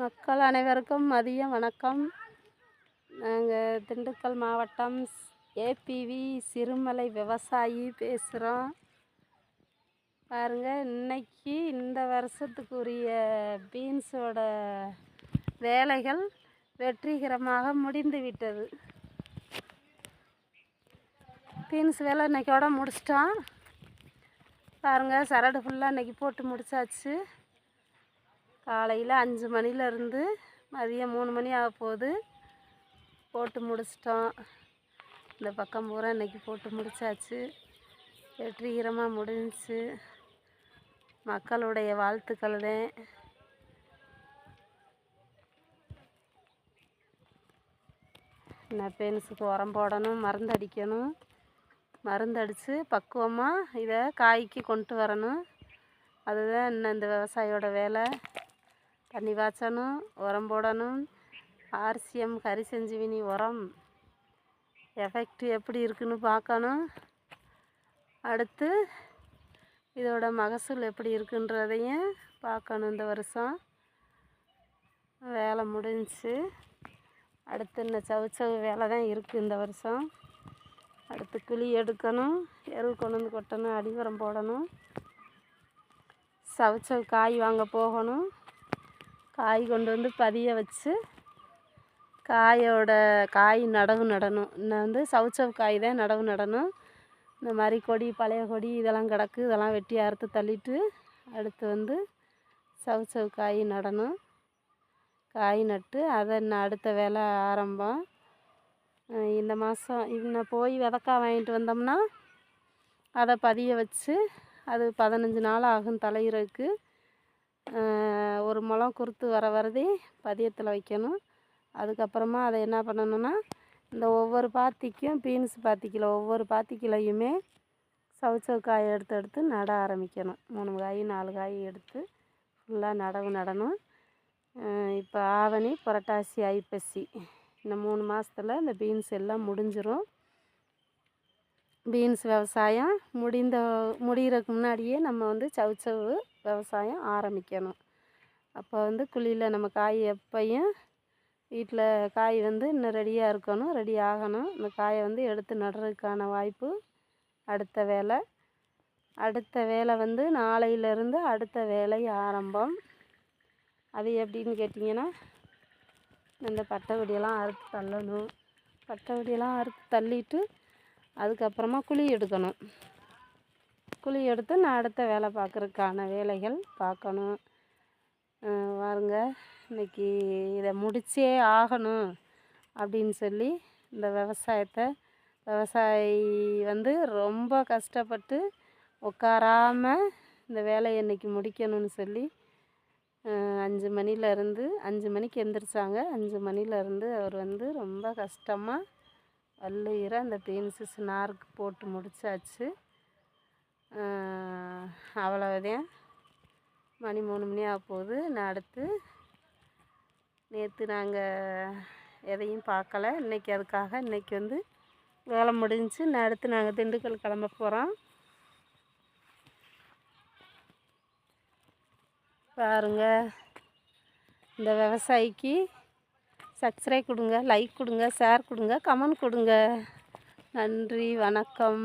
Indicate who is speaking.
Speaker 1: மக்கள் அனைவருக்கும் மதிய வணக்கம். நாங்கள் திண்டுக்கல் மாவட்டம் ஏபிவி சிறுமலை விவசாயி பேசுகிறோம். பாருங்கள், இன்னைக்கு இந்த வருஷத்துக்குரிய பீன்ஸோட வேலைகள் வெற்றிகரமாக முடிந்து விட்டது. பீன்ஸ் வேலை இன்றைக்கோட முடிச்சிட்டோம். பாருங்கள், சரடு ஃபுல்லாக இன்றைக்கி போட்டு முடித்தாச்சு. காலையில் 5 மணிலேருந்து மதியம் 3 மணி ஆக போகுது. போட்டு முடிச்சிட்டோம். இந்த பக்கம் பூரா இன்றைக்கி போட்டு முடித்தாச்சு. வெற்றிகரமாக முடிஞ்சிச்சு. மக்களுடைய வாழ்த்துக்கள் தான். இன்னும் பீன்ஸுக்கு உரம் போடணும், மருந்து அடிக்கணும். மருந்து அடித்து பக்குவமாக இதை காய்க்கு கொண்டு வரணும். அதுதான் இன்னும் இந்த விவசாயியோட வேலை. தண்ணி பாய்ச்சணும், உரம் போடணும். ஆர்சிஎம் ஹரிசஞ்சீவினி உரம் எஃபெக்ட் எப்படி இருக்குன்னு பார்க்கணும். அடுத்து இதோட மகசூல் எப்படி இருக்குன்றதையும் பார்க்கணும். இந்த வருஷம் வேலை முடிஞ்சிச்சு. அடுத்து இன்னும் சவுச்சவு வேலை தான் இருக்குது இந்த வருஷம். அடுத்து குழி எடுக்கணும், எரு கொண்டு வந்து கொட்டணும், அடி உரம் போடணும். சவுச்சவு காய் வாங்க போகணும். காய் கொண்டு வந்து பதிய வச்சு காய் நடவு நடணும். இன்னும் வந்து சவுச்சவு காய் தான் நடவு நடணும். இந்த மாதிரி கொடி, பழைய கொடி இதெல்லாம் கிடக்கு. இதெல்லாம் வெட்டி அறுத்து தள்ளிட்டு அடுத்து வந்து சவுச்சவு காய் நடணும். காய் நட்டு அதை இன்னும் அடுத்த வேலை ஆரம்பம். இந்த மாதம் இன்னும் போய் விதக்காய் வாங்கிட்டு வந்தோம்னா அதை பதிய வச்சு அது 15 நாள் ஆகும் தலையிறதுக்கு. ஒரு முழம் குறுத்து வரதே பதியத்தில் வைக்கணும். அதுக்கப்புறமா அதை என்ன பண்ணணும்னா, இந்த ஒவ்வொரு பாத்திக்கும் பீன்ஸ் பாத்திக்கில் ஒவ்வொரு பாத்திக்கிலையுமே சவுச்சவு காய் எடுத்து நட ஆரம்பிக்கணும். 3 காய் 4 காய் எடுத்து ஃபுல்லாக நடவு நடணும். இப்போ ஆவணி, புரட்டாசி, ஐப்பசி இந்த 3 மாதத்தில் இந்த பீன்ஸ் எல்லாம் முடிஞ்சிடும். பீன்ஸ் விவசாயம் முடிகிறதுக்கு முன்னாடியே நம்ம வந்து சவுச்சவு விவசாயம் ஆரம்பிக்கணும். அப்போ வந்து குழியில் நம்ம காய் எப்பையும் வீட்டில் காய் வந்து இன்னும் ரெடியாக இருக்கணும், ரெடி ஆகணும். இந்த காயை வந்து எடுத்து நடுறதுக்கான வாய்ப்பு அடுத்த வேலை. அடுத்த வேலை வந்து நாளையிலேருந்து அடுத்த வேலை ஆரம்பம். அது எப்படின்னு கேட்டிங்கன்னா, இந்த பட்டை கொடியெல்லாம் அறுத்து தள்ளணும். பட்டை கொடியெல்லாம் அறுத்து தள்ளிட்டு அதுக்கப்புறமா குழி எடுக்கணும். குழி எடுத்து நான் அடுத்த வேலை பார்க்குறதுக்கான வேலைகள் பார்க்கணும். பாருங்க, இன்றைக்கி இதை முடிச்சே ஆகணும் அப்படின்னு சொல்லி இந்த விவசாயி வந்து ரொம்ப கஷ்டப்பட்டு உட்காராமல் இந்த வேலையை இன்றைக்கி முடிக்கணும்னு சொல்லி 5 மணிக்கு எந்திரிச்சாங்க. 5 மணிலேருந்து அவர் வந்து ரொம்ப கஷ்டமாக வள்ளுயிர அந்த பீன்ஸு நாருக்கு போட்டு முடித்தாச்சு. அவ்வளவுதான். மணி 3 மணி ஆக போகுது. நான் அடுத்து நேற்று நாங்கள் எதையும் பார்க்கல. இன்றைக்கி அதுக்காக இன்றைக்கி வந்து வேலை முடிஞ்சிச்சு. நான் அடுத்து நாங்கள் திண்டுக்கல் கிளம்ப போகிறோம். பாருங்கள், இந்த விவசாயிக்கு சப்ஸ்கிரைப் கொடுங்க, லைக் கொடுங்க, ஷேர் கொடுங்க, கமெண்ட் கொடுங்க. நன்றி, வணக்கம்.